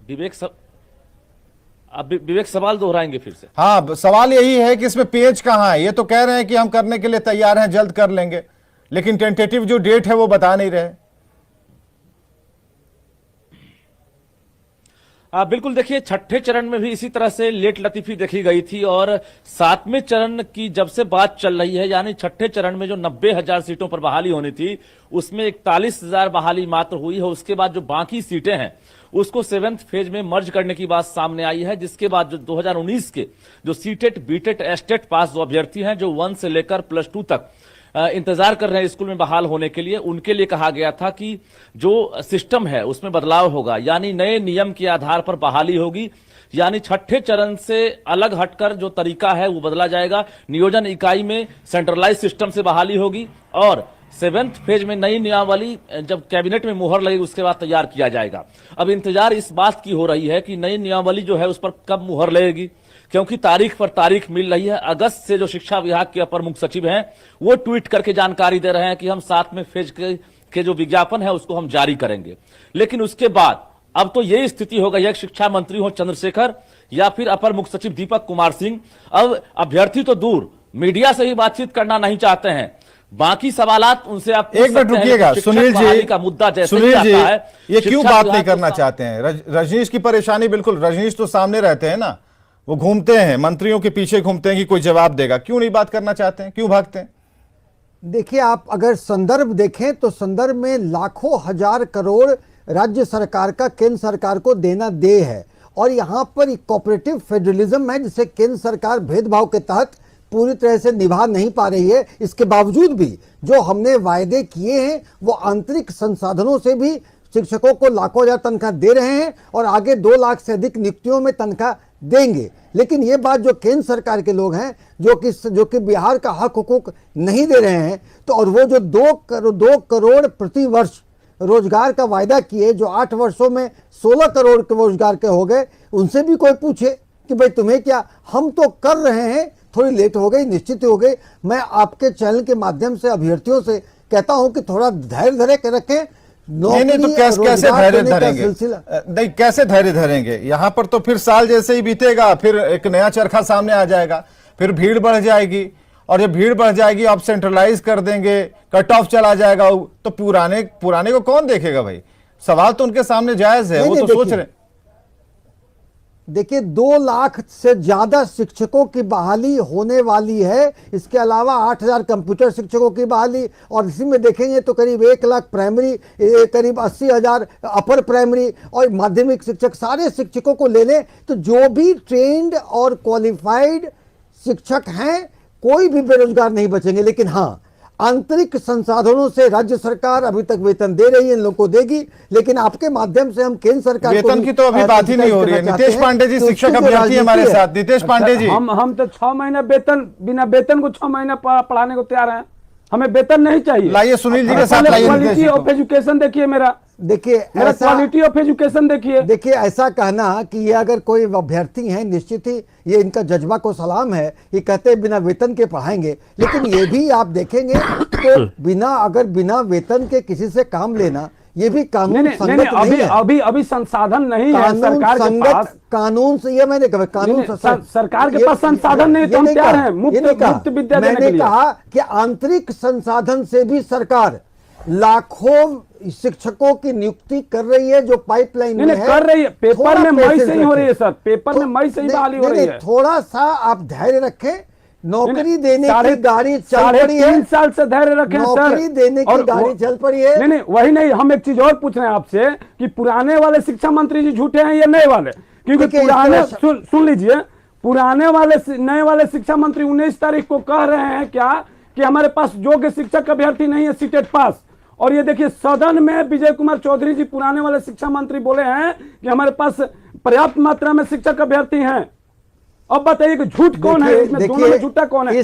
विवेक सब अब विवेक सवाल दोहराएंगे फिर से। हाँ, सवाल यही है कि इसमें पेच कहाँ है। ये तो कह रहे हैं कि हम करने के लिए तैयार हैं, जल्द कर लेंगे, लेकिन टेंटेटिव जो डेट है वो बता नहीं रहे। बिल्कुल, देखिए छठे चरण में भी इसी तरह से लेट लतीफी देखी गई थी, और सातवें चरण की जब से बात चल रही है, यानी छठे चरण में जो 90,000 सीटों पर बहाली होनी थी, उसमें 41,000 बहाली मात्र हुई है। उसके बाद जो बाकी सीटें हैं उसको सेवेंथ फेज में मर्ज करने की बात सामने आई है, जिसके बाद जो 2019 के जो सीटेट बीटेट एस्टेट पास जो अभ्यर्थी हैं, जो 1 से लेकर +2 तक इंतजार कर रहे हैं स्कूल में बहाल होने के लिए, उनके लिए कहा गया था कि जो सिस्टम है उसमें बदलाव होगा, यानी नए नियम के आधार पर बहाली होगी। यानी छठे चरण से अलग हटकर जो तरीका है वो बदला जाएगा। नियोजन इकाई में सेंट्रलाइज सिस्टम से बहाली होगी, और सेवेंथ फेज में नई नियमावली जब कैबिनेट में मुहर लगेगी उसके बाद तैयार किया जाएगा। अब इंतजार इस बात की हो रही है कि नई नियमावली जो है उस पर कब मुहर लगेगी, क्योंकि तारीख पर तारीख मिल रही है। अगस्त से जो शिक्षा विभाग के अपर मुख्य सचिव हैं वो ट्वीट करके जानकारी दे रहे हैं कि हम 7वें फेज के जो विज्ञापन है उसको हम जारी करेंगे। लेकिन उसके बाद अब तो यही स्थिति हो गई है, शिक्षा मंत्री हो चंद्रशेखर या फिर अपर मुख्य सचिव दीपक कुमार सिंह, अब अभ्यर्थी तो दूर, मीडिया से ही बातचीत करना नहीं चाहते हैं। बाकी सवालात उनसे आप एक मिनट रुकिएगा सुनील जी, का मुद्दा जैसे सुनील जी आता है, ये क्यों बात नहीं करना चाहते हैं? रजनीश की परेशानी, बिल्कुल रजनीश तो सामने रहते हैं ना, वो घूमते हैं, मंत्रियों के पीछे घूमते हैं कि कोई जवाब देगा, क्यों नहीं बात करना चाहते हैं, क्यों भागते हैं? देखिए, आप अगर संदर्भ देखें तो संदर्भ में लाखों हजार करोड़ राज्य सरकार का केंद्र सरकार को देना दे है, और यहाँ पर कोऑपरेटिव फेडरलिज्म है जिसे केंद्र सरकार भेदभाव के तहत पूरी तरह से निभा नहीं पा रही है। इसके बावजूद भी जो हमने वायदे किए हैं वो आंतरिक संसाधनों से भी शिक्षकों को लाखों हजार तनख्वाह दे रहे हैं, और आगे 2 लाख से अधिक नियुक्तियों में तनख्वाह देंगे। लेकिन ये बात जो केंद्र सरकार के लोग हैं जो कि बिहार का हक हुकूक नहीं दे रहे हैं, तो और वो जो 2 करोड़ प्रति वर्ष रोजगार का वायदा किए, जो 8 वर्षों में 16 करोड़ के रोजगार के हो गए, उनसे भी कोई पूछे कि भाई तुम्हें क्या, हम तो कर रहे हैं, थोड़ी लेट हो गई, निश्चित हो गई। मैं आपके चैनल के माध्यम से अभ्यर्थियों से कहता हूं कि थोड़ा धैर्य धरे के रखें। नहीं तो कैसे धैर्य धरेंगे? नहीं, कैसे धैर्य धरेंगे? यहाँ पर तो फिर साल जैसे ही बीतेगा, फिर एक नया चरखा सामने आ जाएगा, फिर भीड़ बढ़ जाएगी, और जब भीड़ बढ़ जाएगी आप सेंट्रलाइज कर देंगे, कट ऑफ चला जाएगा, तो पुराने को कौन देखेगा भाई? सवाल तो उनके सामने जायज है, वो तो सोच रहे। देखिए, 2 लाख से ज्यादा शिक्षकों की बहाली होने वाली है। इसके अलावा 8,000 कंप्यूटर शिक्षकों की बहाली, और इसी में देखेंगे तो करीब 1 लाख प्राइमरी, करीब 80,000 अपर प्राइमरी और माध्यमिक शिक्षक, सारे शिक्षकों को ले लें तो जो भी ट्रेंड और क्वालिफाइड शिक्षक हैं, कोई भी बेरोजगार नहीं बचेंगे। लेकिन हाँ, आंतरिक संसाधनों से राज्य सरकार अभी तक वेतन दे रही है, इन लोगों को देगी, लेकिन आपके माध्यम से हम केंद्र सरकार वेतन की तो अभी बात ही नहीं हो रही है। नितेश पांडे जी शिक्षक अभ्यर्थी हमारे साथ। नितेश पांडे जी, हम तो 6 महीने बिना वेतन को 6 महीने पढ़ाने को तैयार हैं, हमें वेतन नहीं चाहिए। लाइए सुनील जी के साथ, क्वालिटी ऑफ एजुकेशन देखिए मेरा क्वालिटी ऑफ एजुकेशन देखिए। ऐसा कहना कि ये अगर कोई अभ्यर्थी हैं, निश्चित ही ये इनका जज्बा को सलाम है, ये कहते हैं बिना वेतन के पढ़ाएंगे, लेकिन ये भी आप देखेंगे तो बिना वेतन के किसी से काम लेना, ये भी कानून संगत नहीं है। अभी संसाधन नहीं है सरकार के पास। कानून से ये मैंने कहा, कानून सरकार के पास संसाधन नहीं, तो हम तैयार हैं मुफ्त विद्या देने के लिए। मैंने कहा कि आंतरिक संसाधन से भी सरकार लाखों शिक्षकों की नियुक्ति कर रही है, जो पाइपलाइन में है, कर रही है। पेपर में मई से ही हो रही है सर, पेपर में मई से ही बहाली हो रही है। थोड़ा सा आप धैर्य रखें, नौकरी देने की गाड़ी चल पड़ी है। 3 साल से धैर्य रखें सर, नौकरी देने की गाड़ी चल पड़ी है। नहीं वही नहीं, हम एक चीज और पूछ रहे हैं आपसे कि पुराने वाले शिक्षा मंत्री जी झूठे हैं या नए वाले? क्योंकि पुराने, सुन लीजिए, पुराने वाले नए वाले शिक्षा मंत्री 19 तारीख को कह रहे हैं क्या कि हमारे पास योग्य शिक्षक अभ्यर्थी नहीं है सीटेट पास, और ये देखिए सदन में विजय कुमार चौधरी जी पुराने वाले शिक्षा मंत्री बोले हैं कि हमारे पास पर्याप्त मात्रा में शिक्षक अभ्यर्थी हैं। अब बताइए कि झूठ कौन है इसमें, दोनों में झूठा कौन है?